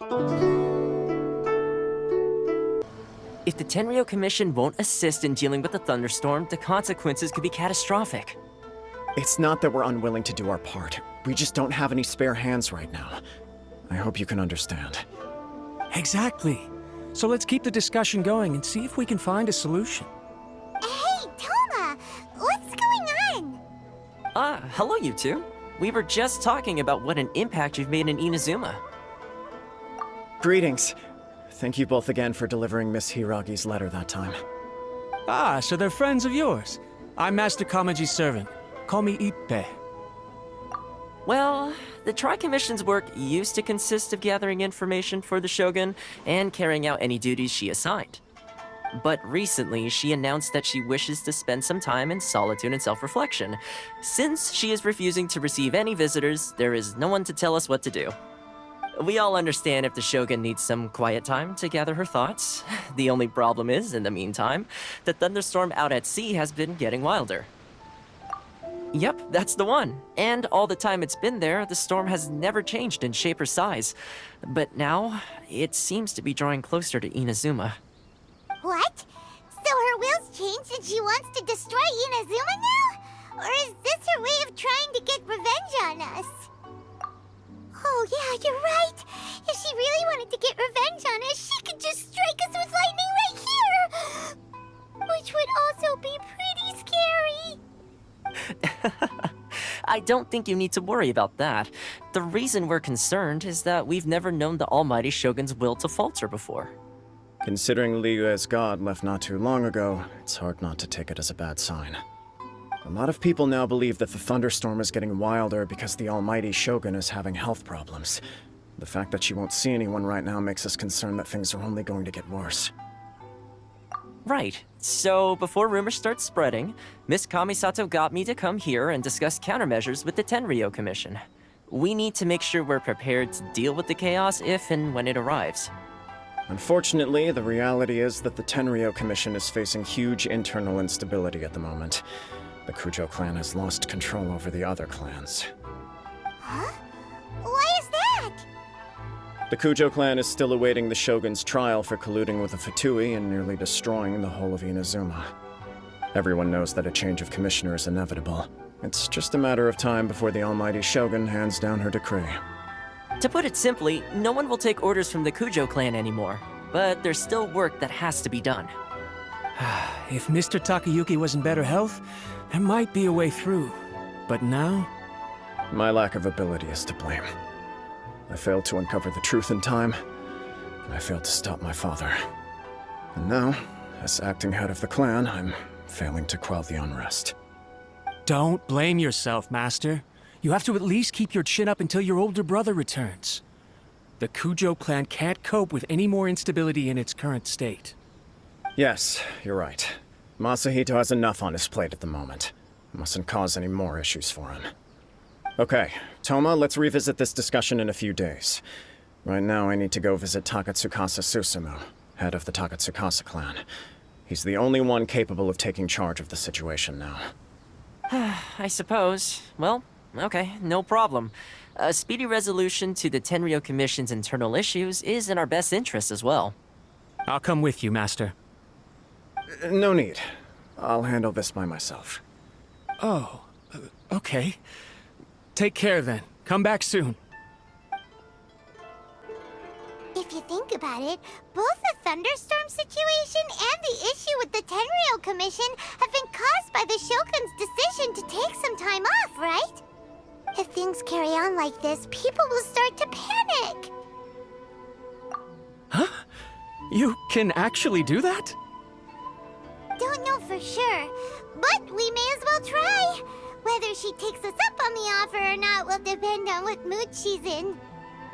If the Tenryou Commission won't assist in dealing with the thunderstorm, the consequences could be catastrophic. It's not that we're unwilling to do our part. We just don't have any spare hands right now. I hope you can understand. Exactly. So let's keep the discussion going and see if we can find a solution. Hey, Toma! What's going on? Hello you two. We were just talking about what an impact you've made in Inazuma. Greetings. Thank you both again for delivering Miss Hiragi's letter that time. Ah, so they're friends of yours. I'm Master Kamaji's servant. Call me Ippe. Well, the Tri-Commission's work used to consist of gathering information for the Shogun and carrying out any duties she assigned. But recently, she announced that she wishes to spend some time in solitude and self-reflection. Since she is refusing to receive any visitors, there is no one to tell us what to do. We all understand if the Shogun needs some quiet time to gather her thoughts. The only problem is, in the meantime, the thunderstorm out at sea has been getting wilder. Yep, that's the one. And all the time it's been there, the storm has never changed in shape or size. But now, it seems to be drawing closer to Inazuma. What? So her will's changed and she wants to destroy Inazuma now? Or is this her way of trying to get revenge on us? Oh yeah, you're right. If she really wanted to get revenge on us, she could just strike us with lightning right here! Which would also be pretty scary. I don't think you need to worry about that. The reason we're concerned is that we've never known the Almighty Shogun's will to falter before. Considering Liyue's god left not too long ago, it's hard not to take it as a bad sign. A lot of people now believe that the thunderstorm is getting wilder because the Almighty Shogun is having health problems. The fact that she won't see anyone right now makes us concerned that things are only going to get worse. Right. So, before rumors start spreading, Miss Kamisato got me to come here and discuss countermeasures with the Tenryou Commission. We need to make sure we're prepared to deal with the chaos if and when it arrives. Unfortunately, the reality is that the Tenryou Commission is facing huge internal instability at the moment. The Kujo clan has lost control over the other clans. Huh? Why is that? The Kujo clan is still awaiting the Shogun's trial for colluding with the Fatui and nearly destroying the whole of Inazuma. Everyone knows that a change of commissioner is inevitable. It's just a matter of time before the Almighty Shogun hands down her decree. To put it simply, no one will take orders from the Kujo clan anymore. But there's still work that has to be done. If Mr. Takayuki was in better health, there might be a way through. But now? My lack of ability is to blame. I failed to uncover the truth in time, and I failed to stop my father. And now, as acting head of the clan, I'm failing to quell the unrest. Don't blame yourself, Master. You have to at least keep your chin up until your older brother returns. The Kujo clan can't cope with any more instability in its current state. Yes, you're right. Masahito has enough on his plate at the moment. Mustn't cause any more issues for him. Okay, Toma, let's revisit this discussion in a few days. Right now, I need to go visit Takatsukasa Susumu, head of the Takatsukasa clan. He's the only one capable of taking charge of the situation now. I suppose. Well, okay, no problem. A speedy resolution to the Tenryou Commission's internal issues is in our best interest as well. I'll come with you, Master. No need. I'll handle this by myself. Oh, okay. Take care then. Come back soon. If you think about it, both the thunderstorm situation and the issue with the Tenryou Commission have been caused by the Shogun's decision to take some time off, right? If things carry on like this, people will start to panic. Huh? You can actually do that? Don't know for sure, but we may as well try. Whether she takes us up on the offer or not will depend on what mood she's in.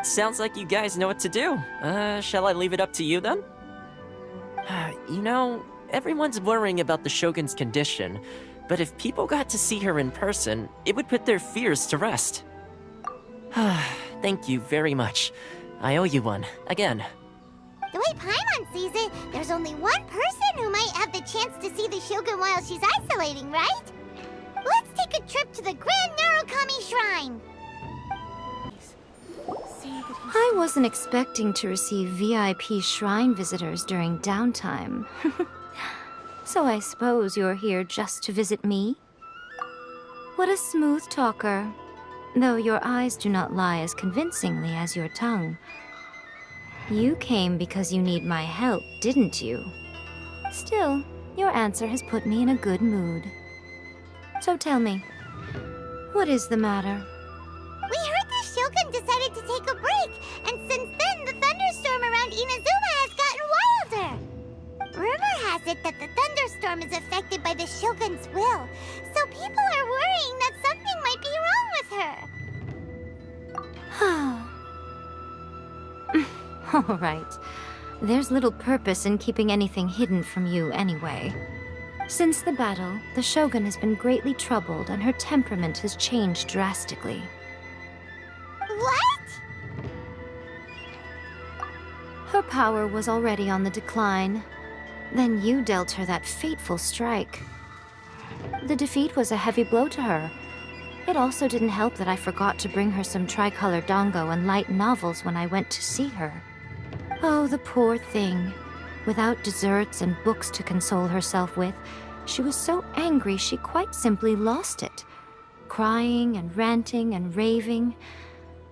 Sounds like you guys know what to do. Shall I leave it up to you then? You know, everyone's worrying about the Shogun's condition, but if people got to see her in person, it would put their fears to rest. Thank you very much. I owe you one, again. The way Paimon sees it, there's only one person who might have the chance to see the Shogun while she's isolating, right? Let's take a trip to the Grand Narukami Shrine! Say the I wasn't expecting to receive VIP shrine visitors during downtime. So I suppose you're here just to visit me? What a smooth talker. Though your eyes do not lie as convincingly as your tongue. You came because you need my help, didn't you? Still, your answer has put me in a good mood. So tell me, what is the matter? We heard the Shogun decided to take a break, and since then the thunderstorm around Inazuma has gotten wilder. Rumor has it that the thunderstorm is affected by the Shogun's will, so people are worrying that something might be wrong with her. All right. There's little purpose in keeping anything hidden from you anyway. Since the battle, the Shogun has been greatly troubled and her temperament has changed drastically. What? Her power was already on the decline. Then you dealt her that fateful strike. The defeat was a heavy blow to her. It also didn't help that I forgot to bring her some tricolor dango and light novels when I went to see her. Oh, the poor thing. Without desserts and books to console herself with, she was so angry she quite simply lost it. Crying and ranting and raving.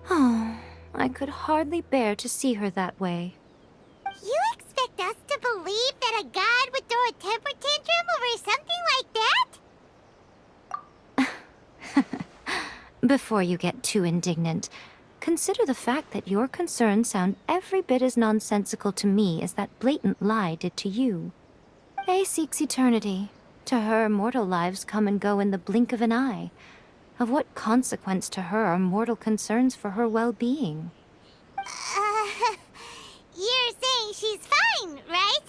Oh, I could hardly bear to see her that way. You expect us to believe that a god would throw a temper tantrum over something like that? Before you get too indignant, consider the fact that your concerns sound every bit as nonsensical to me as that blatant lie did to you. Faye seeks eternity. To her, mortal lives come and go in the blink of an eye. Of what consequence to her are mortal concerns for her well-being? You're saying she's fine, right?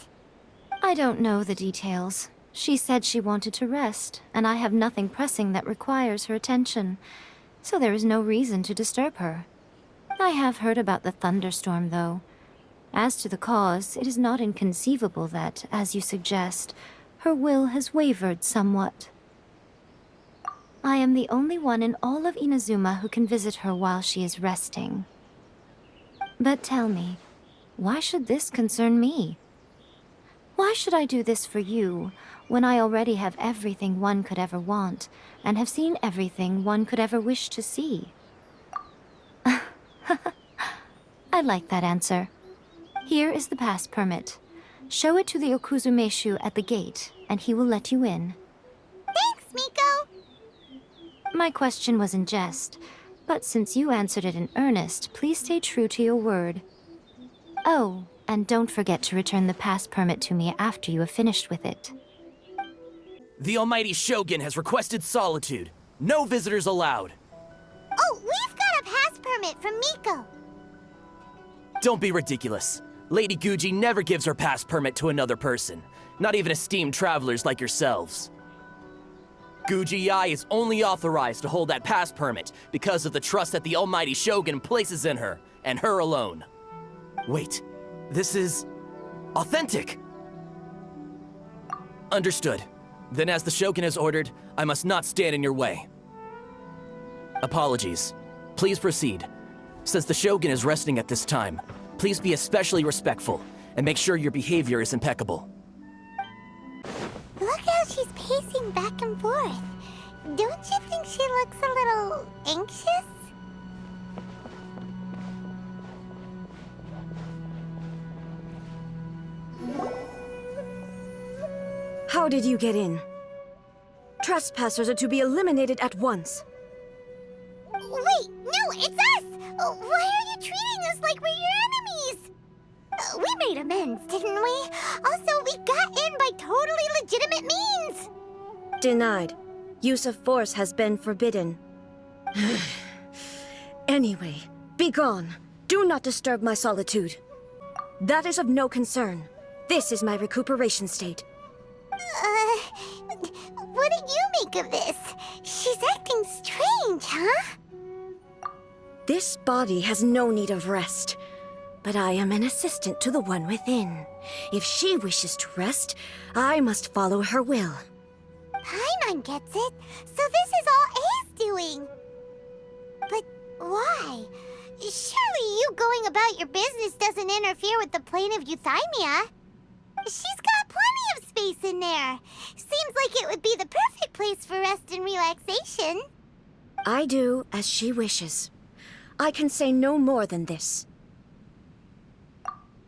I don't know the details. She said she wanted to rest, and I have nothing pressing that requires her attention, so there is no reason to disturb her. I have heard about the thunderstorm, though. As to the cause, it is not inconceivable that, as you suggest, her will has wavered somewhat. I am the only one in all of Inazuma who can visit her while she is resting. But tell me, why should this concern me? Why should I do this for you, when I already have everything one could ever want, and have seen everything one could ever wish to see? I like that answer. Here is the pass permit. Show it to the Okuzumeshu at the gate, and he will let you in. Thanks, Miko! My question was in jest, but since you answered it in earnest, please stay true to your word. Oh, and don't forget to return the pass permit to me after you have finished with it. The Almighty Shogun has requested solitude. No visitors allowed. Oh, we've got a pass permit from Miko! Don't be ridiculous. Lady Guji never gives her pass permit to another person, not even esteemed travelers like yourselves. Guji Ai is only authorized to hold that pass permit because of the trust that the Almighty Shogun places in her, and her alone. Wait, this is authentic! Understood. Then as the Shogun has ordered, I must not stand in your way. Apologies. Please proceed. Since the Shogun is resting at this time, please be especially respectful, and make sure your behavior is impeccable. Look how she's pacing back and forth. Don't you think she looks a little anxious? How did you get in? Trespassers are to be eliminated at once. Wait, no, it's us! Why are you treating us like we're your enemies? We made amends, didn't we? Also, we got in by totally legitimate means! Denied. Use of force has been forbidden. Anyway, be gone. Do not disturb my solitude. That is of no concern. This is my recuperation state. What do you make of this? She's acting strange, huh? This body has no need of rest. But I am an assistant to the one within. If she wishes to rest, I must follow her will. Paimon gets it, so this is all A's doing. But why? Surely you going about your business doesn't interfere with the plane of euthymia. She's got plenty of space in there. Seems like it would be the perfect place for rest and relaxation. I do as she wishes. I can say no more than this.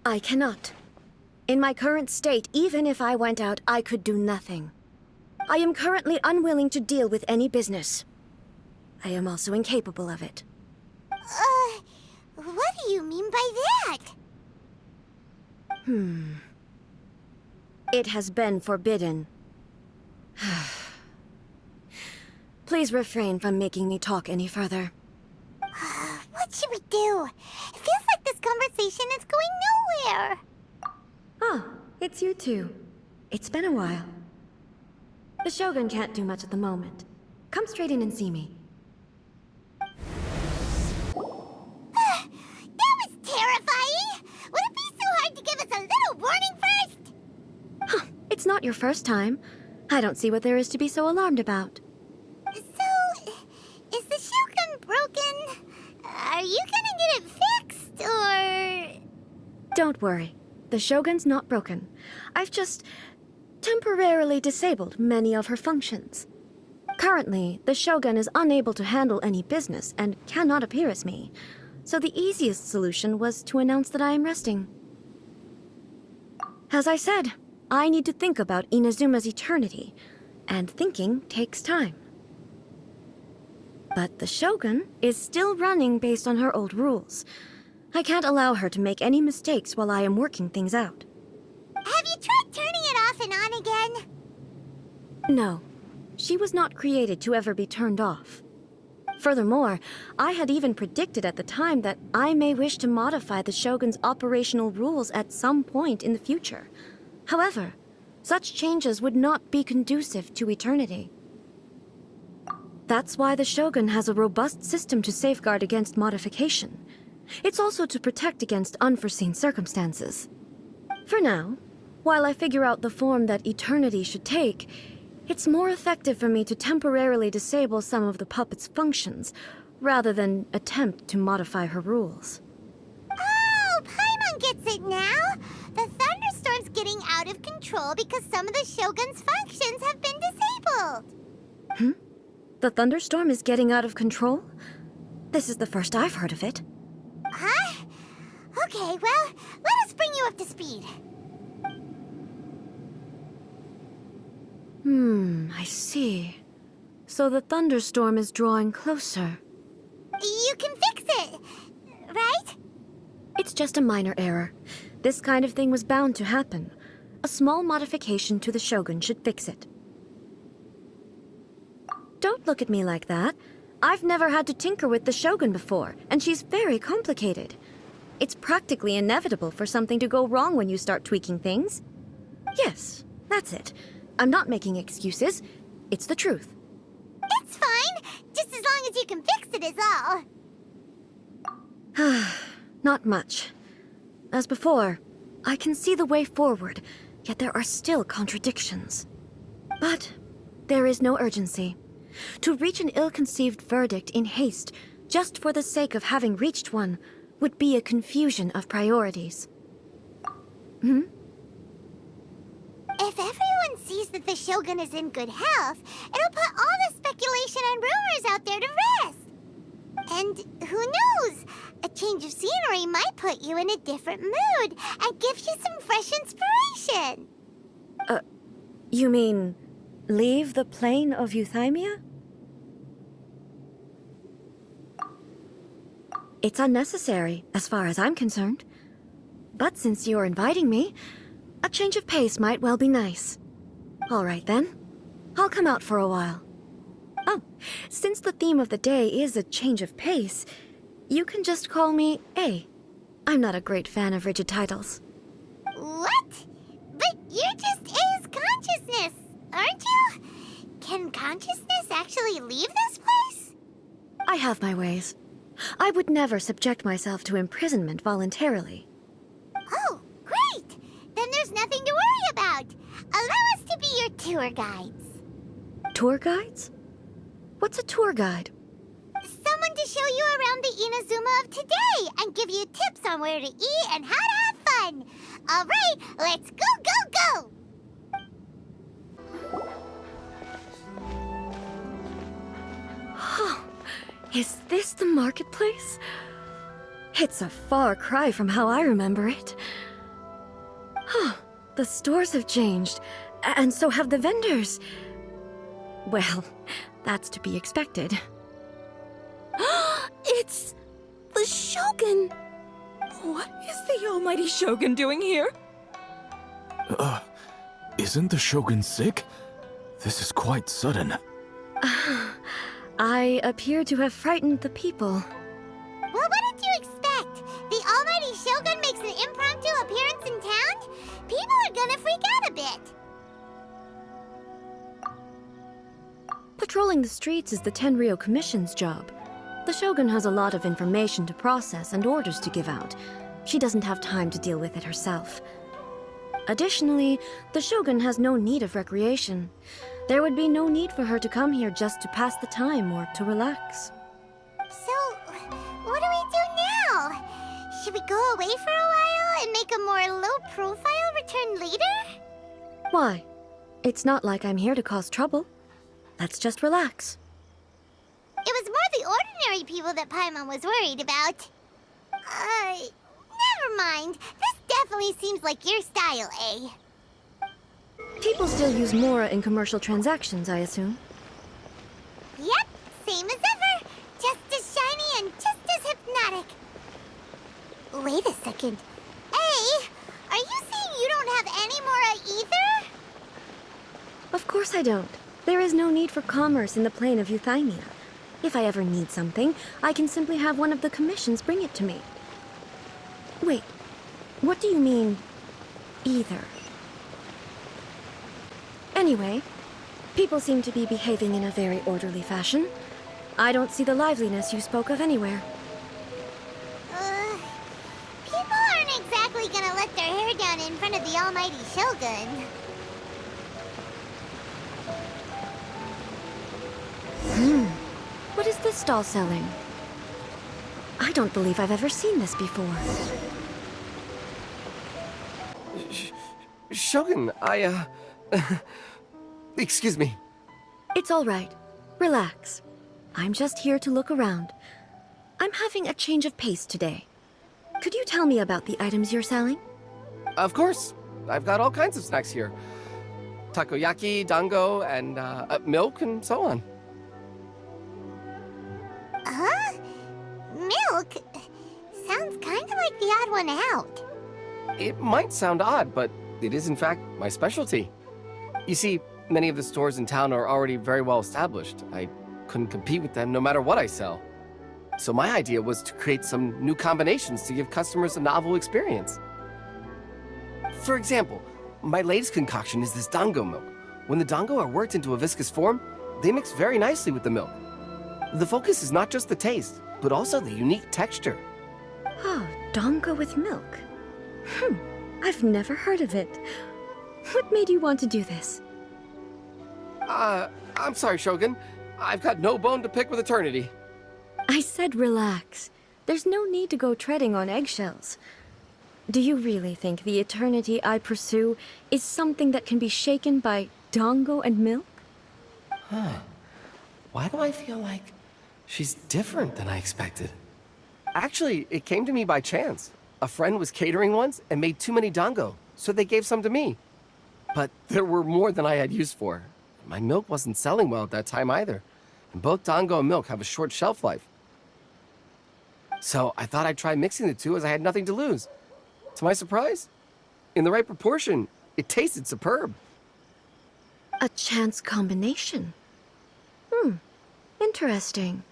I cannot. In my current state, even if I went out, I could do nothing. I am currently unwilling to deal with any business. I am also incapable of it. What do you mean by that? It has been forbidden. Please refrain from making me talk any further. What should we do? It feels like this conversation is going nowhere. Ah, it's you two. It's been a while. The Shogun can't do much at the moment. Come straight in and see me. That was terrifying! Would it be so hard to give us a little warning first? Huh, it's not your first time. I don't see what there is to be so alarmed about. So, is the Shogun broken? Are you gonna get it fixed, or...? Don't worry. The Shogun's not broken. I've just temporarily disabled many of her functions. Currently, the Shogun is unable to handle any business and cannot appear as me. So the easiest solution was to announce that I am resting. As I said, I need to think about Inazuma's eternity, and thinking takes time. But the Shogun is still running based on her old rules. I can't allow her to make any mistakes while I am working things out. Have you tried turning it off and on again? No, she was not created to ever be turned off. Furthermore, I had even predicted at the time that I may wish to modify the Shogun's operational rules at some point in the future. However, such changes would not be conducive to eternity. That's why the Shogun has a robust system to safeguard against modification. It's also to protect against unforeseen circumstances. For now, while I figure out the form that eternity should take, it's more effective for me to temporarily disable some of the puppet's functions, rather than attempt to modify her rules. Oh, Paimon gets it now! The thunderstorm's getting out of control because some of the Shogun's functions have been disabled. The thunderstorm is getting out of control? This is the first I've heard of it. Huh? Okay, well, let us bring you up to speed. I see. So the thunderstorm is drawing closer. You can fix it, right? It's just a minor error. This kind of thing was bound to happen. A small modification to the Shogun should fix it. Don't look at me like that. I've never had to tinker with the Shogun before, and she's very complicated. It's practically inevitable for something to go wrong when you start tweaking things. Yes, that's it. I'm not making excuses. It's the truth. It's fine, just as long as you can fix it is all. Not much. As before, I can see the way forward, yet there are still contradictions. But there is no urgency. To reach an ill-conceived verdict in haste, just for the sake of having reached one, would be a confusion of priorities. If everyone sees that the Shogun is in good health, it'll put all the speculation and rumors out there to rest. And who knows? A change of scenery might put you in a different mood and give you some fresh inspiration. You mean, leave the plane of euthymia? It's unnecessary, as far as I'm concerned. But since you're inviting me, a change of pace might well be nice. All right then. I'll come out for a while. Oh, since the theme of the day is a change of pace, you can just call me A. I'm not a great fan of rigid titles. What? But you're just A's consciousness, aren't you? Can consciousness actually leave this place? I have my ways. I would never subject myself to imprisonment voluntarily. Oh, great! Then there's nothing to worry about. Allow us to be your tour guides. Tour guides? What's a tour guide? Someone to show you around the Inazuma of today and give you tips on where to eat and how to have fun. All right, let's go, go, go! Is this the marketplace? It's a far cry from how I remember it. The stores have changed, and so have the vendors. Well, that's to be expected. It's the Shogun! What is the almighty Shogun doing here? Isn't the Shogun sick? This is quite sudden. I appear to have frightened the people. Well, what did you expect? The almighty Shogun makes an impromptu appearance in town? People are gonna freak out a bit. Patrolling the streets is the Tenryou Commission's job. The Shogun has a lot of information to process and orders to give out. She doesn't have time to deal with it herself. Additionally, the Shogun has no need of recreation. There would be no need for her to come here just to pass the time or to relax. So, what do we do now? Should we go away for a while and make a more low-profile return later? Why? It's not like I'm here to cause trouble. Let's just relax. It was more the ordinary people that Paimon was worried about. Never mind. This definitely seems like your style, eh? People still use Mora in commercial transactions, I assume. Yep, same as ever. Just as shiny and just as hypnotic. Wait a second. Hey, are you saying you don't have any Mora either? Of course I don't. There is no need for commerce in the plane of Euthymia. If I ever need something, I can simply have one of the commissions bring it to me. Wait, what do you mean, either? Anyway, people seem to be behaving in a very orderly fashion. I don't see the liveliness you spoke of anywhere. People aren't exactly gonna let their hair down in front of the almighty Shogun. What is this stall selling? I don't believe I've ever seen this before. Shogun, excuse me. It's all right. Relax. I'm just here to look around. I'm having a change of pace today. Could you tell me about the items you're selling? Of course. I've got all kinds of snacks here. Takoyaki, dango, and milk, and so on. Huh? Milk? Sounds kind of like the odd one out. It might sound odd, but it is in fact my specialty. You see, many of the stores in town are already very well established. I couldn't compete with them no matter what I sell. So my idea was to create some new combinations to give customers a novel experience. For example, my latest concoction is this dango milk. When the dango are worked into a viscous form, they mix very nicely with the milk. The focus is not just the taste, but also the unique texture. Oh, dango with milk. I've never heard of it. What made you want to do this? I'm sorry, Shogun. I've got no bone to pick with eternity. I said relax. There's no need to go treading on eggshells. Do you really think the eternity I pursue is something that can be shaken by dango and milk? Why do I feel like she's different than I expected? Actually, it came to me by chance. A friend was catering once and made too many dango, so they gave some to me. But there were more than I had use for. My milk wasn't selling well at that time either. And both dango and milk have a short shelf life. So I thought I'd try mixing the two as I had nothing to lose. To my surprise, in the right proportion, it tasted superb. A chance combination. Interesting.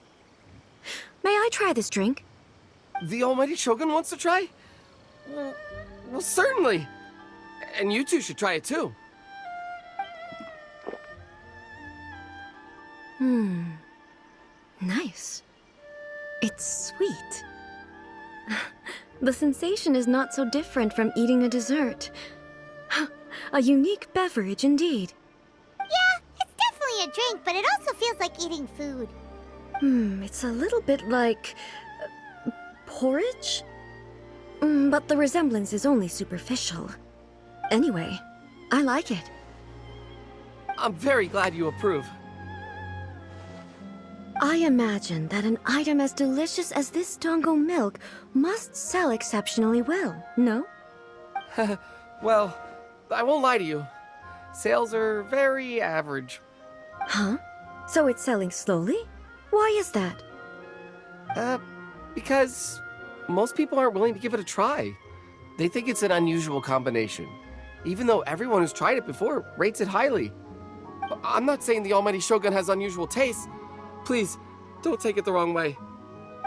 May I try this drink? The almighty Shogun wants to try? Well, certainly. And you two should try it too. Nice. It's sweet. The sensation is not so different from eating a dessert. A unique beverage indeed. Yeah, it's definitely a drink, but it also feels like eating food. It's a little bit like... porridge? But the resemblance is only superficial. Anyway, I like it. I'm very glad you approve. I imagine that an item as delicious as this dango milk must sell exceptionally well, no? Well, I won't lie to you. Sales are very average. Huh? So it's selling slowly? Why is that? Because most people aren't willing to give it a try. They think it's an unusual combination, even though everyone who's tried it before rates it highly. I'm not saying the Almighty Shogun has unusual tastes. Please, don't take it the wrong way.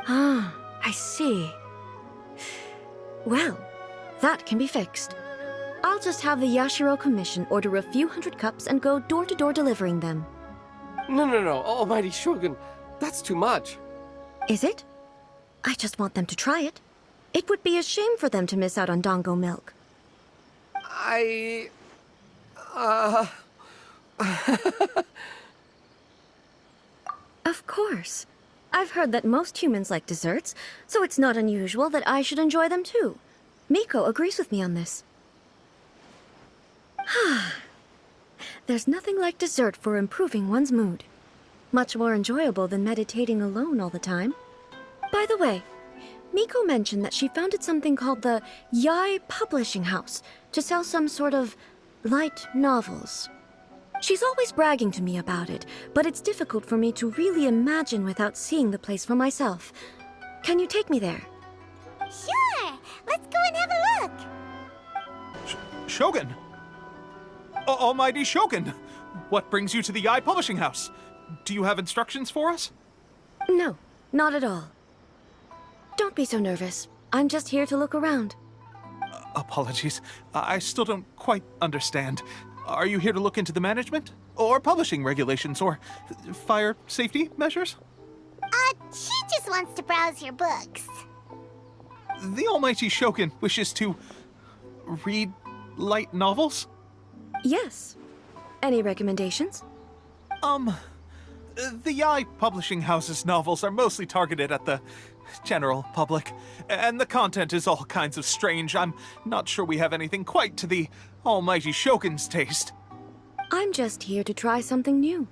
Ah, I see. Well, that can be fixed. I'll just have the Yashiro Commission order a few hundred cups and go door-to-door delivering them. No, Almighty Shogun, that's too much. Is it? I just want them to try it. It would be a shame for them to miss out on dango milk. Of course. I've heard that most humans like desserts, so it's not unusual that I should enjoy them too. Miko agrees with me on this. There's nothing like dessert for improving one's mood. Much more enjoyable than meditating alone all the time. By the way, Miko mentioned that she founded something called the Yai Publishing House to sell some sort of light novels. She's always bragging to me about it, but it's difficult for me to really imagine without seeing the place for myself. Can you take me there? Sure! Let's go and have a look! Shogun! Almighty Shogun! What brings you to the Yai Publishing House? Do you have instructions for us? No, not at all. Don't be so nervous. I'm just here to look around. Apologies. I still don't quite understand. Are you here to look into the management? Or publishing regulations? Or fire safety measures? She just wants to browse your books. The Almighty Shogun wishes to read light novels? Yes. Any recommendations? The Yai Publishing House's novels are mostly targeted at the general public, and the content is all kinds of strange. I'm not sure we have anything quite to the Almighty Shogun's taste. I'm just here to try something new.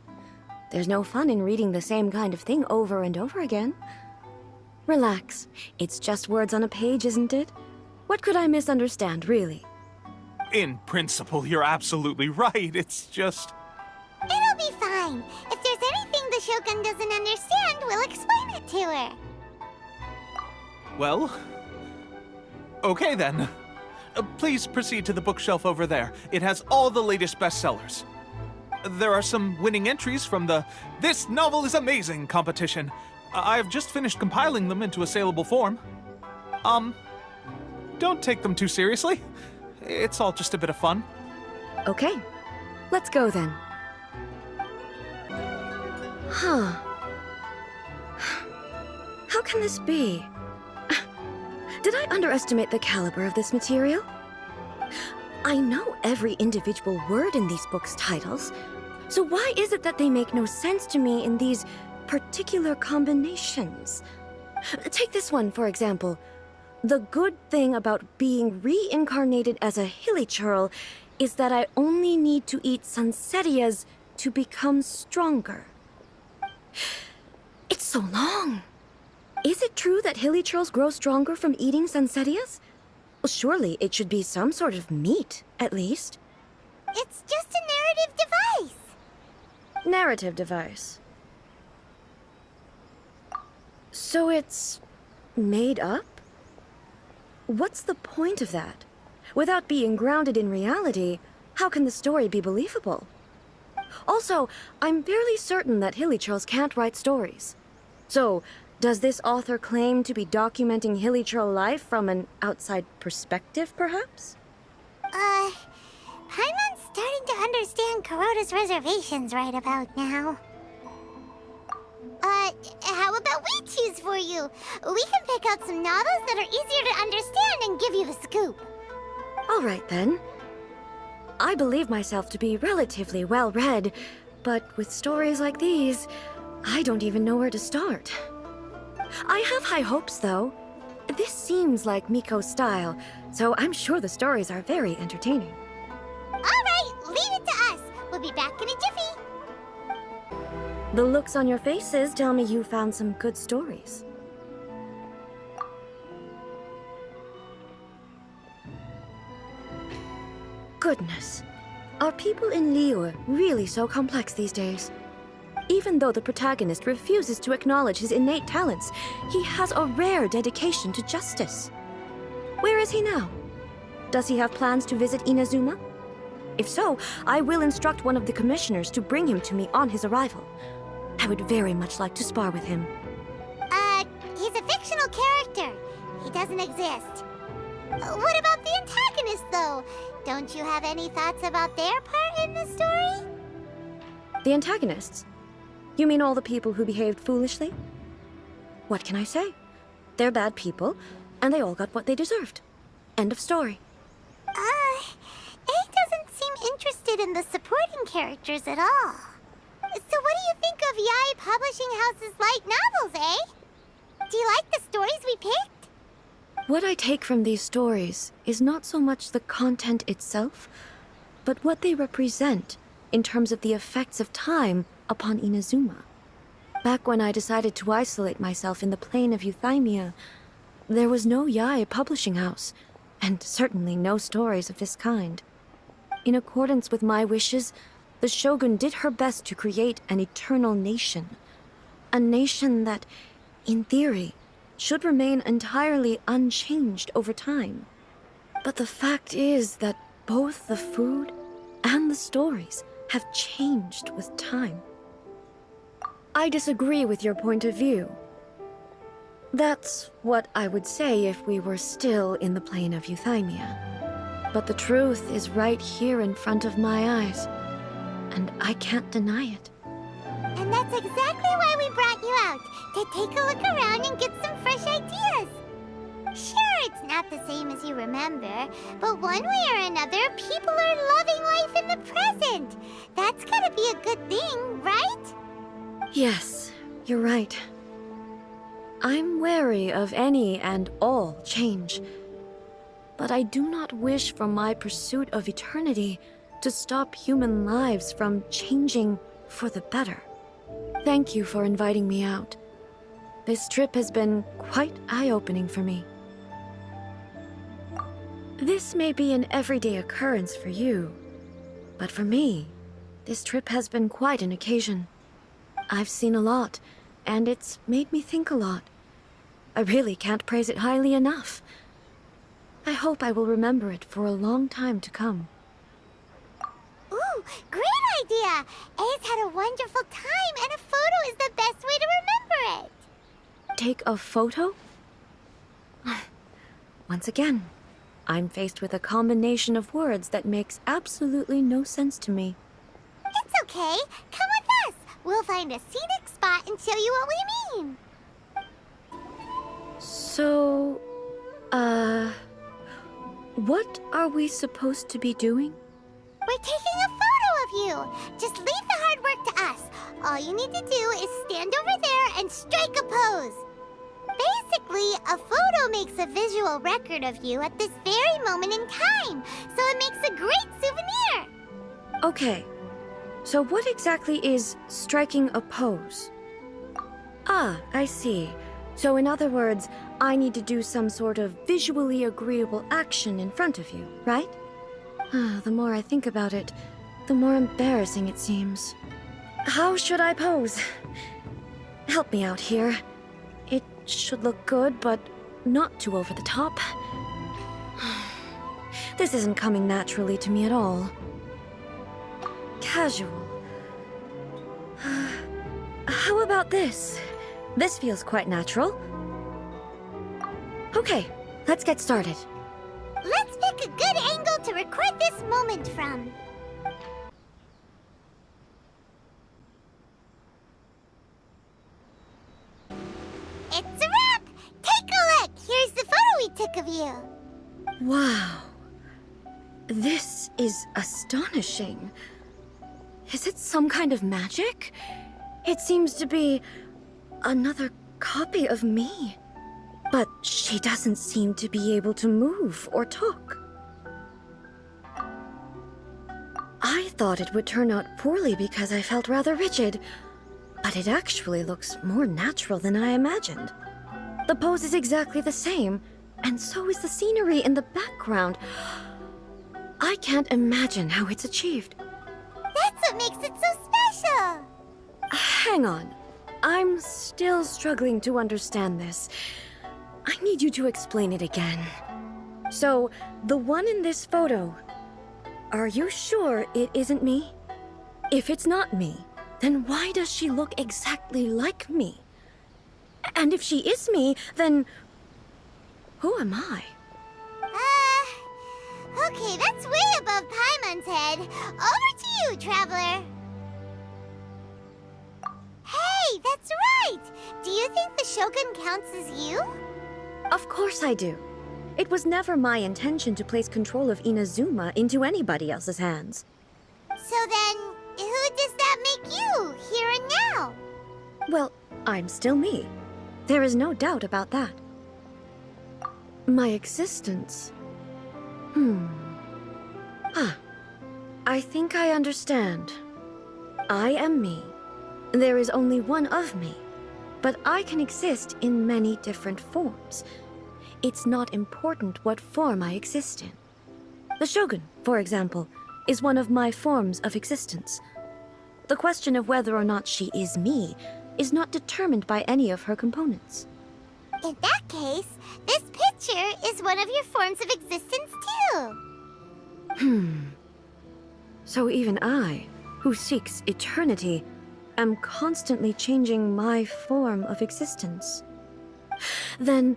There's no fun in reading the same kind of thing over and over again. Relax. It's just words on a page, isn't it? What could I misunderstand, really? In principle, you're absolutely right. It's just... It'll be fine. If there's anything the Shogun doesn't understand, we'll explain it to her. Well... okay then. Please proceed to the bookshelf over there. It has all the latest bestsellers. There are some winning entries from the This Novel is Amazing competition. I've just finished compiling them into a saleable form. Don't take them too seriously. It's all just a bit of fun. Okay. Let's go then. Huh. How can this be? Did I underestimate the caliber of this material? I know every individual word in these books' titles, so why is it that they make no sense to me in these particular combinations? Take this one, for example. The good thing about being reincarnated as a hilly churl is that I only need to eat sunsettias to become stronger. It's so long. Is it true that hilly churls grow stronger from eating sunsettias? Well, surely it should be some sort of meat, at least. It's just a narrative device. Narrative device. So it's made up? What's the point of that? Without being grounded in reality, how can the story be believable? Also, I'm fairly certain that hilly churls can't write stories. So, does this author claim to be documenting hilly churl life from an outside perspective, perhaps? Paimon's starting to understand Kuroda's reservations right about now. How about we choose for you? We can pick out some novels that are easier to understand and give you the scoop. All right, then. I believe myself to be relatively well-read, but with stories like these, I don't even know where to start. I have high hopes, though. This seems like Miko's style, so I'm sure the stories are very entertaining. All right, leave it to us. We'll be back in a jiffy. The looks on your faces tell me you found some good stories. Goodness. Are people in Liyue really so complex these days? Even though the protagonist refuses to acknowledge his innate talents, he has a rare dedication to justice. Where is he now? Does he have plans to visit Inazuma? If so, I will instruct one of the commissioners to bring him to me on his arrival. I would very much like to spar with him. He's a fictional character. He doesn't exist. What about the antagonist, though? Don't you have any thoughts about their part in the story? The antagonists? You mean all the people who behaved foolishly? What can I say? They're bad people, and they all got what they deserved. End of story. A doesn't seem interested in the supporting characters at all. So what do you think of Yae Publishing House's light novels, eh? Do you like the stories we picked? What I take from these stories is not so much the content itself, but what they represent in terms of the effects of time upon Inazuma. Back when I decided to isolate myself in the plane of Euthymia, there was no Yae Publishing House, and certainly no stories of this kind. In accordance with my wishes, the Shogun did her best to create an eternal nation. A nation that, in theory, should remain entirely unchanged over time. But the fact is that both the food and the stories have changed with time. I disagree with your point of view. That's what I would say if we were still in the plane of Euthymia. But the truth is right here in front of my eyes, and I can't deny it. And that's exactly why we brought you out, to take a look around and get some fresh ideas. Sure, it's not the same as you remember, but one way or another, people are loving life in the present. That's gotta be a good thing, right? Yes, you're right. I'm wary of any and all change, but I do not wish for my pursuit of eternity to stop human lives from changing for the better. Thank you for inviting me out. This trip has been quite eye-opening for me. This may be an everyday occurrence for you, but for me, this trip has been quite an occasion. I've seen a lot, and it's made me think a lot. I really can't praise it highly enough. I hope I will remember it for a long time to come. Ooh, great idea! A's had a wonderful time, and a photo is the best way to remember it. Take a photo? Once again, I'm faced with a combination of words that makes absolutely no sense to me. It's okay. Come with us. We'll find a scenic spot and show you what we mean. So, what are we supposed to be doing? We're taking a photo of you. Just leave the hard work to us. All you need to do is stand over there and strike a pose. Basically, a photo makes a visual record of you at this very moment in time, so it makes a great souvenir. Okay, so what exactly is striking a pose? Ah, I see. So in other words, I need to do some sort of visually agreeable action in front of you, right? The more I think about it, the more embarrassing it seems. How should I pose? Help me out here. It should look good, but not too over the top. This isn't coming naturally to me at all. Casual. How about this? This feels quite natural. Okay, let's get started. Let's pick a good angle to record this moment from. It's a wrap! Take a look! Here's the photo we took of you. Wow. This is astonishing. Is it some kind of magic? It seems to be another copy of me. But she doesn't seem to be able to move or talk. I thought it would turn out poorly because I felt rather rigid, but it actually looks more natural than I imagined. The pose is exactly the same, and so is the scenery in the background. I can't imagine how it's achieved. That's what makes it so special! Hang on. I'm still struggling to understand this. I need you to explain it again. So, the one in this photo, are you sure it isn't me? If it's not me, then why does she look exactly like me? And if she is me, then who am I? Okay, that's way above Paimon's head. Over to you, Traveler. Hey, that's right! Do you think the Shogun counts as you? Of course I do. It was never my intention to place control of Inazuma into anybody else's hands. So then, who does that make you, here and now? Well, I'm still me. There is no doubt about that. My existence... I think I understand. I am me. There is only one of me. But I can exist in many different forms. It's not important what form I exist in. The Shogun, for example, is one of my forms of existence. The question of whether or not she is me is not determined by any of her components. In that case, this picture is one of your forms of existence too. So even I, who seeks eternity, am constantly changing my form of existence. Then,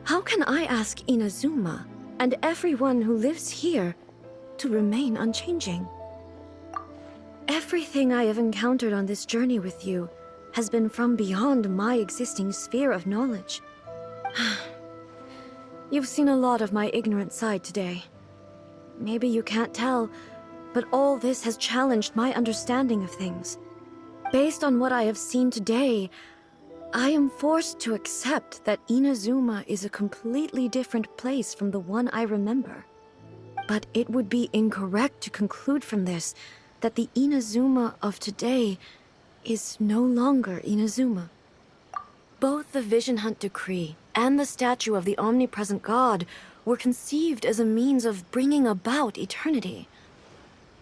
how can I ask Inazuma and everyone who lives here to remain unchanging? Everything I have encountered on this journey with you has been from beyond my existing sphere of knowledge. You've seen a lot of my ignorant side today. Maybe you can't tell, but all this has challenged my understanding of things. Based on what I have seen today, I am forced to accept that Inazuma is a completely different place from the one I remember. But it would be incorrect to conclude from this that the Inazuma of today is no longer Inazuma. Both the Vision Hunt Decree and the statue of the omnipresent god were conceived as a means of bringing about eternity.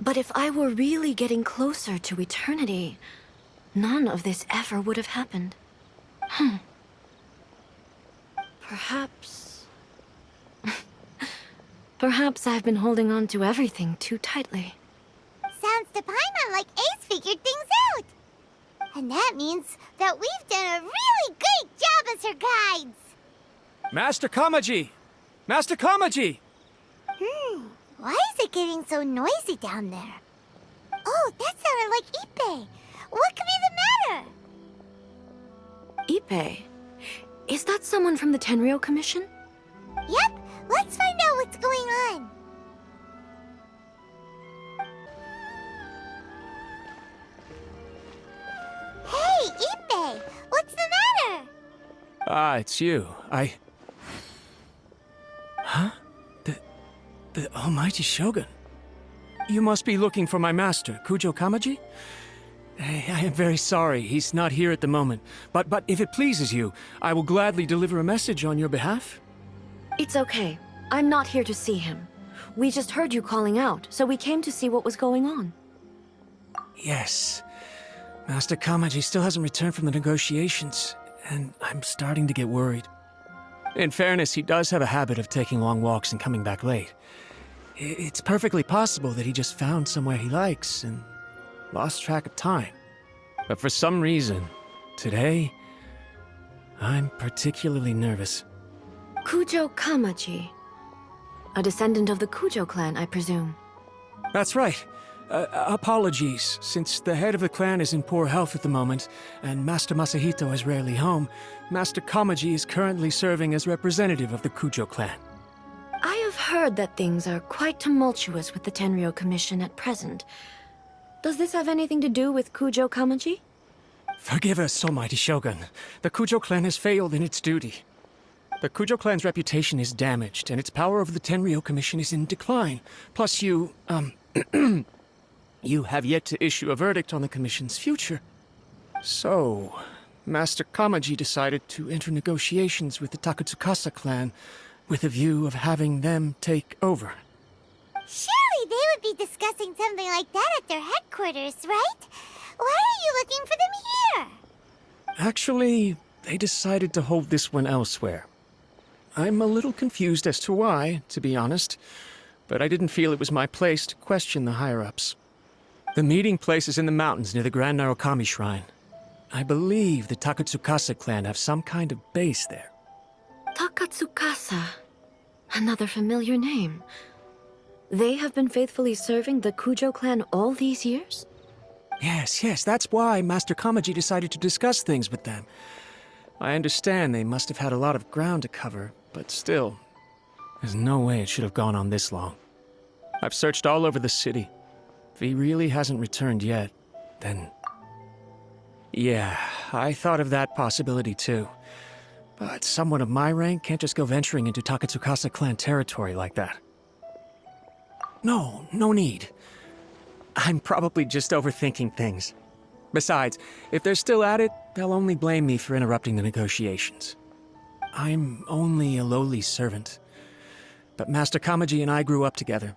But if I were really getting closer to eternity, none of this ever would have happened. Perhaps... Perhaps I've been holding on to everything too tightly. Sounds to Paimon like Ace figured things out. And that means that we've done a really great job as her guides. Master Kamaji! Master Kamaji! Why is it getting so noisy down there? Oh, that sounded like Ippei. What could be the matter? Ippei? Is that someone from the Tenryou Commission? Yep, let's find out what's going on. Hey, Ippei, what's the matter? Ah, it's you. Huh? The almighty Shogun. You must be looking for my master, Kujo Kamaji? I am very sorry, he's not here at the moment. But if it pleases you, I will gladly deliver a message on your behalf. It's okay. I'm not here to see him. We just heard you calling out, so we came to see what was going on. Yes. Master Kamaji still hasn't returned from the negotiations, and I'm starting to get worried. In fairness, he does have a habit of taking long walks and coming back late. It's perfectly possible that he just found somewhere he likes and lost track of time. But for some reason, today, I'm particularly nervous. Kujo Kamaji. A descendant of the Kujo clan, I presume. That's right. Apologies, since the head of the clan is in poor health at the moment, and Master Masahito is rarely home, Master Kamaji is currently serving as representative of the Kujo clan. I have heard that things are quite tumultuous with the Tenryou Commission at present. Does this have anything to do with Kujo Kamaji? Forgive us, Almighty Shogun. The Kujo clan has failed in its duty. The Kujo clan's reputation is damaged, and its power over the Tenryou Commission is in decline. Plus you, you have yet to issue a verdict on the Commission's future. So, Master Kamaji decided to enter negotiations with the Takatsukasa clan with a view of having them take over. Surely they would be discussing something like that at their headquarters, right? Why are you looking for them here? Actually, they decided to hold this one elsewhere. I'm a little confused as to why, to be honest, but I didn't feel it was my place to question the higher-ups. The meeting place is in the mountains near the Grand Narukami Shrine. I believe the Takatsukasa clan have some kind of base there. Takatsukasa. Another familiar name. They have been faithfully serving the Kujo clan all these years? Yes, that's why Master Kamaji decided to discuss things with them. I understand they must have had a lot of ground to cover, but still, there's no way it should have gone on this long. I've searched all over the city. If he really hasn't returned yet, then... Yeah, I thought of that possibility too. But someone of my rank can't just go venturing into Takatsukasa clan territory like that. No need. I'm probably just overthinking things. Besides, if they're still at it, they'll only blame me for interrupting the negotiations. I'm only a lowly servant. But Master Kamaji and I grew up together.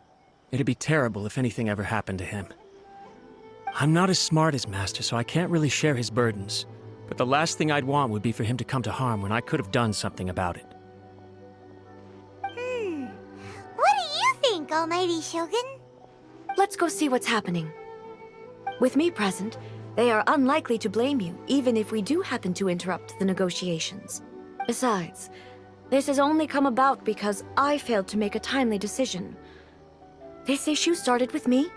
It'd be terrible if anything ever happened to him. I'm not as smart as Master, so I can't really share his burdens. But the last thing I'd want would be for him to come to harm when I could have done something about it. What do you think, Almighty Shogun? Let's go see what's happening. With me present, they are unlikely to blame you, even if we do happen to interrupt the negotiations. Besides, this has only come about because I failed to make a timely decision. This issue started with me,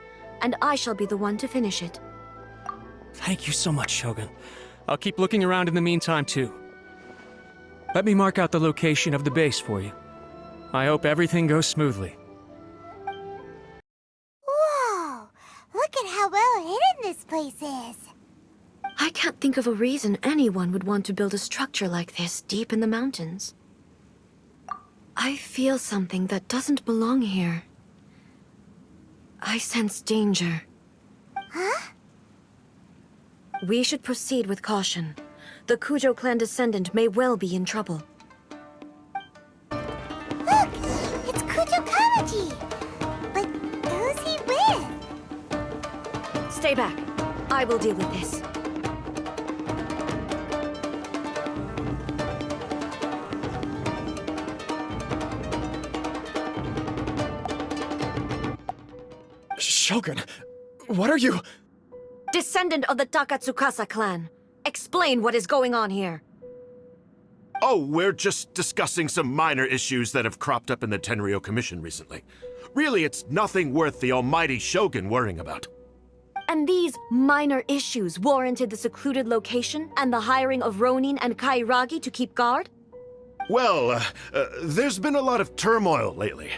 and I shall be the one to finish it. Thank you so much, Shogun. I'll keep looking around in the meantime, too. Let me mark out the location of the base for you. I hope everything goes smoothly. Whoa! Look at how well hidden this place is. I can't think of a reason anyone would want to build a structure like this deep in the mountains. I feel something that doesn't belong here. I sense danger. Huh? We should proceed with caution. The Kujo clan descendant may well be in trouble. Look! It's Kujo Kamaji! But who's he with? Stay back. I will deal with this. Shogun, what are you... Descendant of the Takatsukasa clan. Explain what is going on here. Oh, we're just discussing some minor issues that have cropped up in the Tenryou Commission recently. Really, it's nothing worth the almighty Shogun worrying about. And these minor issues warranted the secluded location and the hiring of Ronin and Kairagi to keep guard? Well, there's been a lot of turmoil lately.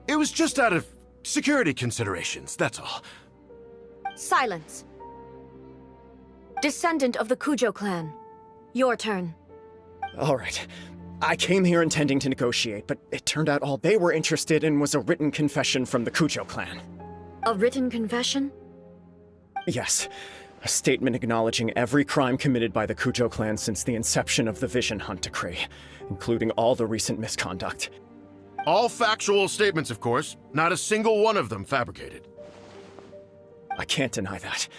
It was just out of security considerations, that's all. Silence. Descendant of the Kujo clan. Your turn. All right. I came here intending to negotiate, but it turned out all they were interested in was a written confession from the Kujo clan. A written confession? Yes. A statement acknowledging every crime committed by the Kujo clan since the inception of the Vision Hunt Decree, including all the recent misconduct. All factual statements, of course. Not a single one of them fabricated. I can't deny that.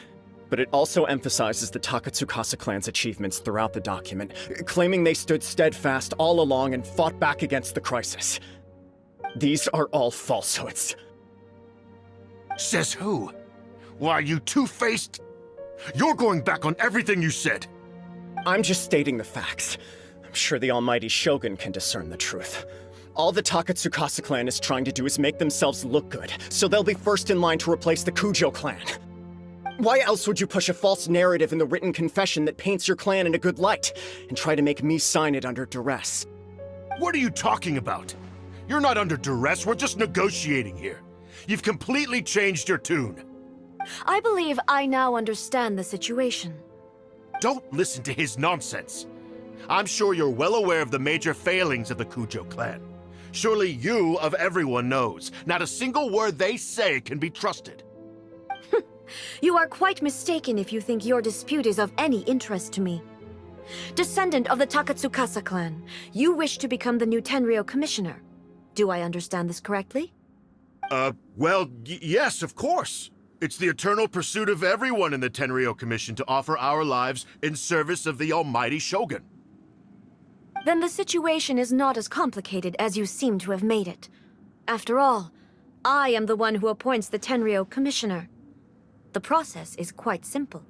But it also emphasizes the Takatsukasa clan's achievements throughout the document, claiming they stood steadfast all along and fought back against the crisis. These are all falsehoods. Says who? Why, you two-faced... You're going back on everything you said. I'm just stating the facts. I'm sure the almighty Shogun can discern the truth. All the Takatsukasa clan is trying to do is make themselves look good, so they'll be first in line to replace the Kujo clan. Why else would you push a false narrative in the written confession that paints your clan in a good light, and try to make me sign it under duress? What are you talking about? You're not under duress, we're just negotiating here. You've completely changed your tune. I believe I now understand the situation. don't listen to his nonsense. I'm sure you're well aware of the major failings of the Kujo clan. Surely you, of everyone, knows. Not a single word they say can be trusted. You are quite mistaken if you think your dispute is of any interest to me. Descendant of the Takatsukasa clan, you wish to become the new Tenryou commissioner. Do I understand this correctly? Well, yes, of course. It's the eternal pursuit of everyone in the Tenryou Commission to offer our lives in service of the almighty Shogun. Then the situation is not as complicated as you seem to have made it. After all, I am the one who appoints the Tenryou commissioner. The process is quite simple.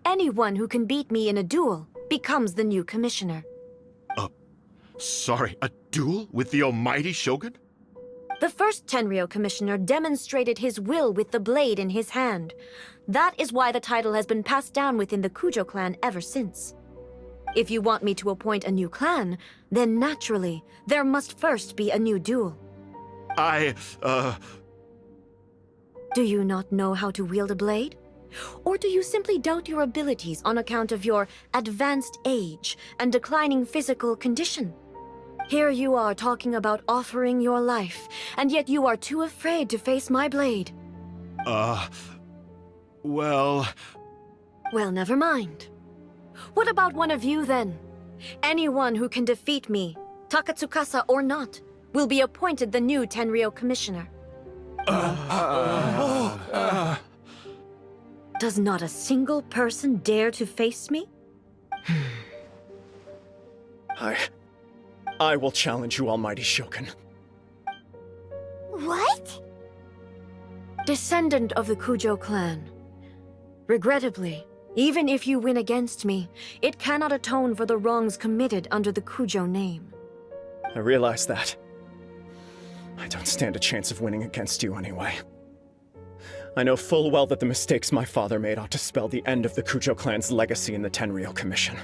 Anyone who can beat me in a duel becomes the new commissioner. Sorry, a duel with the almighty Shogun? The first Tenryou commissioner demonstrated his will with the blade in his hand. That is why the title has been passed down within the Kujo clan ever since. If you want me to appoint a new clan, then naturally, there must first be a new duel. Do you not know how to wield a blade? Or do you simply doubt your abilities on account of your advanced age and declining physical condition? Here you are talking about offering your life, and yet you are too afraid to face my blade. Well, never mind. What about one of you, then? Anyone who can defeat me, Takatsukasa or not, will be appointed the new Tenryou commissioner. Does not a single person dare to face me? I will challenge you, almighty Shogun. What? Descendant of the Kujo clan. Regrettably, even if you win against me, it cannot atone for the wrongs committed under the Kujo name. I realize that. I don't stand a chance of winning against you anyway. I know full well that the mistakes my father made ought to spell the end of the Kujo clan's legacy in the Tenryou Commission.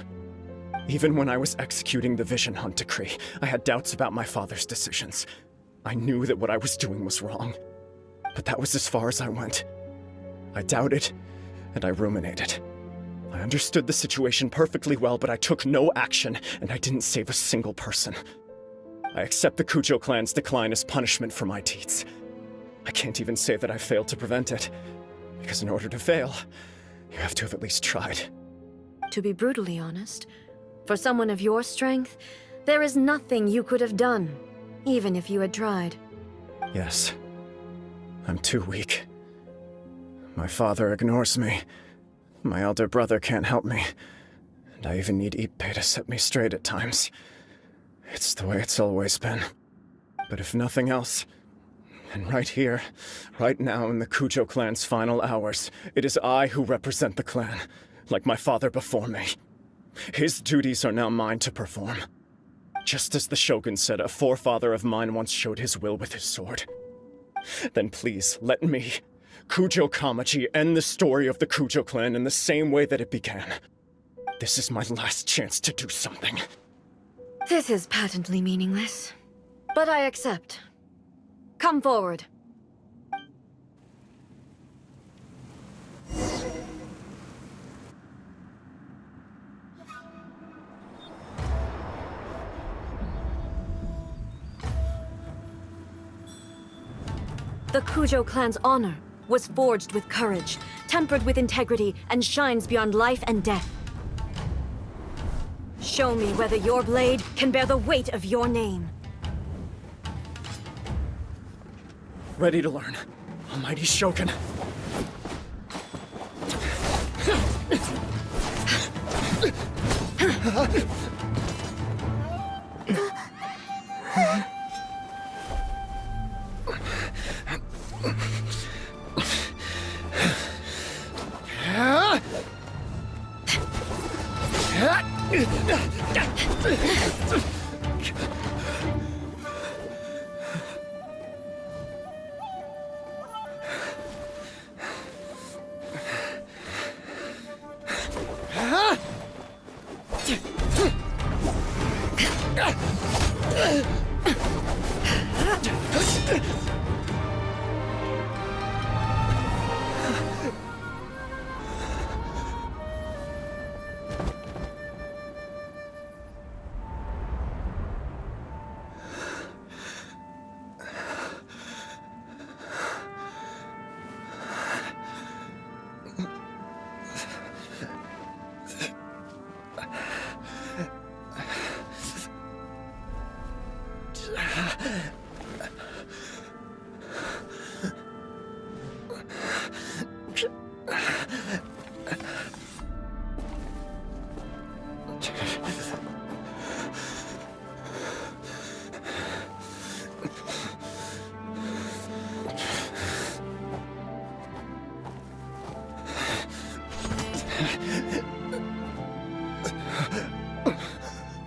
Even when I was executing the Vision Hunt decree, I had doubts about my father's decisions. I knew that what I was doing was wrong. But that was as far as I went. I doubted, and I ruminated. I understood the situation perfectly well, but I took no action, and I didn't save a single person. I accept the Kujo clan's decline as punishment for my deeds. I can't even say that I failed to prevent it, because in order to fail, you have to have at least tried. To be brutally honest, for someone of your strength, there is nothing you could have done, even if you had tried. Yes. I'm too weak. My father ignores me. My elder brother can't help me. And I even need Ippei to set me straight at times. It's the way it's always been. But if nothing else, and right here, right now in the Kujo clan's final hours, it is I who represent the clan, like my father before me. His duties are now mine to perform. Just as the Shogun said, a forefather of mine once showed his will with his sword. Then please, let me, Kujo Kamaji, end the story of the Kujo clan in the same way that it began. This is my last chance to do something. This is patently meaningless, but I accept. Come forward. The Kujo clan's honor was forged with courage, tempered with integrity, and shines beyond life and death. Show me whether your blade can bear the weight of your name. Ready to learn, almighty Shogun.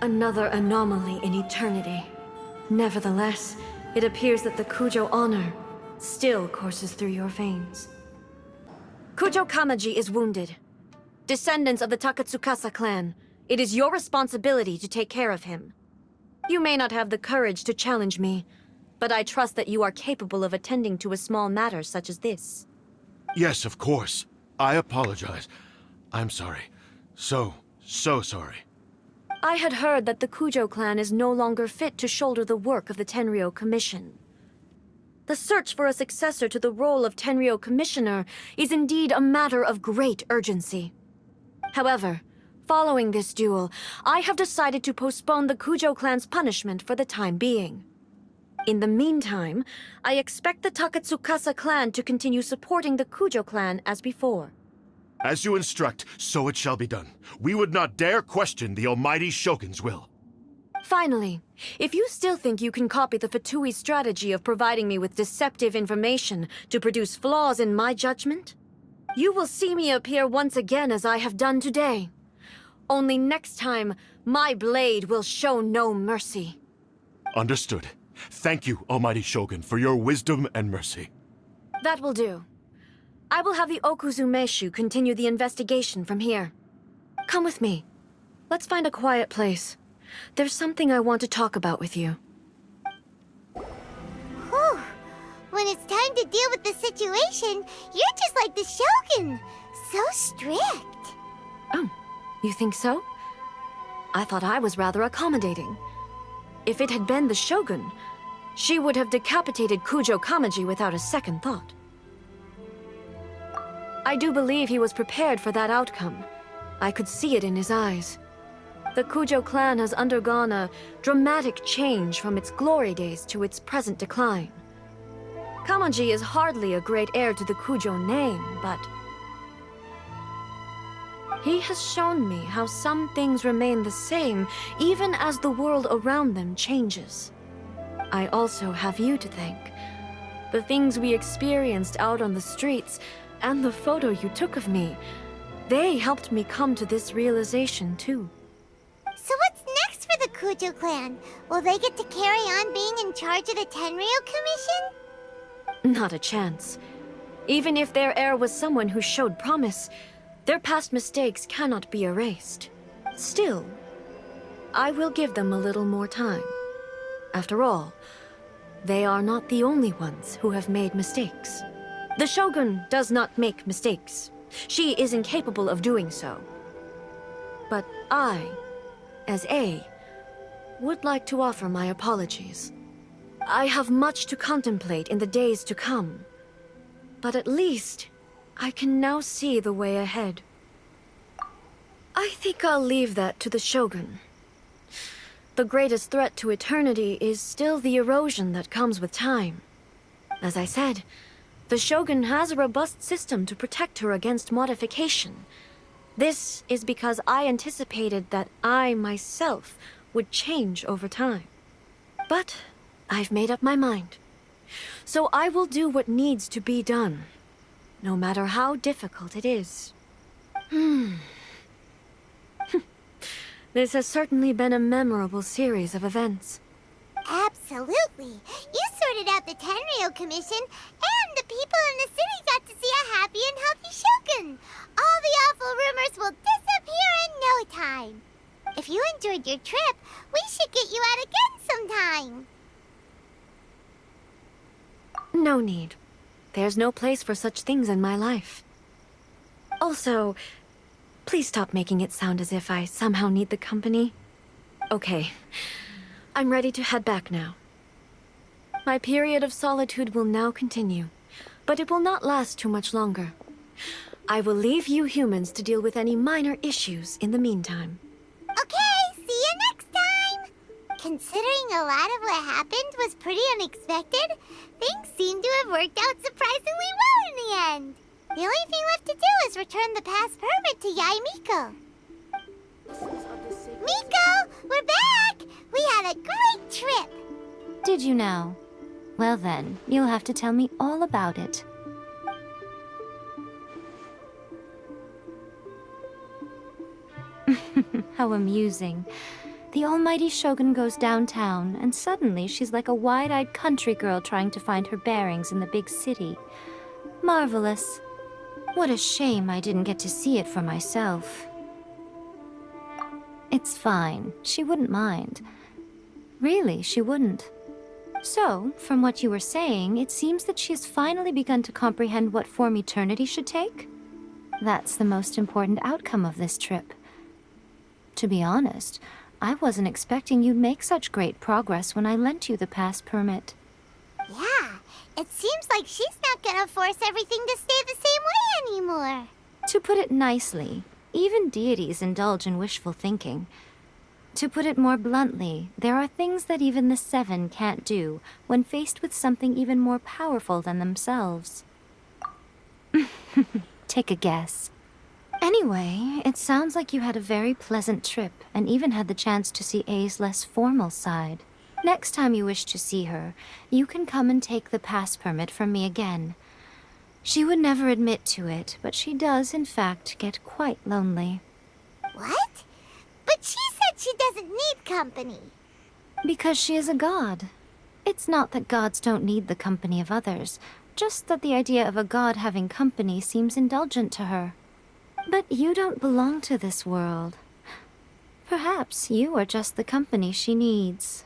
Another anomaly in eternity. Nevertheless, it appears that the Kujo honor still courses through your veins. Kujo Kamaji is wounded. Descendants of the Takatsukasa clan, it is your responsibility to take care of him. You may not have the courage to challenge me, but I trust that you are capable of attending to a small matter such as this. Yes, of course. I apologize. I'm sorry. So sorry. I had heard that the Kujo clan is no longer fit to shoulder the work of the Tenryou Commission. The search for a successor to the role of Tenryou Commissioner is indeed a matter of great urgency. However, following this duel, I have decided to postpone the Kujo clan's punishment for the time being. In the meantime, I expect the Takatsukasa clan to continue supporting the Kujo clan as before. As you instruct, so it shall be done. We would not dare question the almighty Shogun's will. Finally, if you still think you can copy the Fatui strategy of providing me with deceptive information to produce flaws in my judgment, you will see me appear once again as I have done today. Only next time, my blade will show no mercy. Understood. Thank you, almighty Shogun, for your wisdom and mercy. That will do. I will have the Okuzumeshu continue the investigation from here. Come with me. Let's find a quiet place. There's something I want to talk about with you. Whew. When it's time to deal with the situation, you're just like the Shogun. So strict. Oh, you think so? I thought I was rather accommodating. If it had been the Shogun, she would have decapitated Kujo Kamaji without a second thought. I do believe he was prepared for that outcome. I could see it in his eyes. The Kujo clan has undergone a dramatic change from its glory days to its present decline. Kamaji is hardly a great heir to the Kujo name, but he has shown me how some things remain the same even as the world around them changes. I also have you to thank. The things we experienced out on the streets and the photo you took of me, they helped me come to this realization too. So what's next for the Kujo clan? Will they get to carry on being in charge of the Tenryou Commission? Not a chance. Even if their heir was someone who showed promise, their past mistakes cannot be erased. Still, I will give them a little more time. After all, they are not the only ones who have made mistakes. The Shogun does not make mistakes. She is incapable of doing so. But I, as A, would like to offer my apologies. I have much to contemplate in the days to come, but at least I can now see the way ahead. I think I'll leave that to the Shogun. The greatest threat to eternity is still the erosion that comes with time. As I said, the Shogun has a robust system to protect her against modification. This is because I anticipated that I myself would change over time. But I've made up my mind. So I will do what needs to be done, no matter how difficult it is. This has certainly been a memorable series of events. Absolutely. You sorted out the Tenryou Commission, and the people in the city got to see a happy and healthy Shogun. All the awful rumors will disappear in no time. If you enjoyed your trip, we should get you out again sometime. No need. There's no place for such things in my life. Also, please stop making it sound as if I somehow need the company. Okay. I'm ready to head back now. My period of solitude will now continue, but it will not last too much longer. I will leave you humans to deal with any minor issues in the meantime. Okay, see you next time! Considering a lot of what happened was pretty unexpected, things seem to have worked out surprisingly well in the end. The only thing left to do is return the past permit to Yae Miko. Miko, we're back! We had a great trip! Did you now? Well then, you'll have to tell me all about it. How amusing. The almighty Shogun goes downtown, and suddenly she's like a wide-eyed country girl trying to find her bearings in the big city. Marvelous. What a shame I didn't get to see it for myself. It's fine. She wouldn't mind. Really, she wouldn't. So, from what you were saying, it seems that she has finally begun to comprehend what form eternity should take? That's the most important outcome of this trip. To be honest, I wasn't expecting you'd make such great progress when I lent you the pass permit. Yeah, it seems like she's not gonna force everything to stay the same way anymore. To put it nicely, even deities indulge in wishful thinking. To put it more bluntly, there are things that even the Seven can't do when faced with something even more powerful than themselves. Take a guess. Anyway, it sounds like you had a very pleasant trip and even had the chance to see A's less formal side. Next time you wish to see her, you can come and take the pass permit from me again. She would never admit to it, but she does, in fact, get quite lonely. What? But she said she doesn't need company. Because she is a god. It's not that gods don't need the company of others, just that the idea of a god having company seems indulgent to her. But you don't belong to this world. Perhaps you are just the company she needs.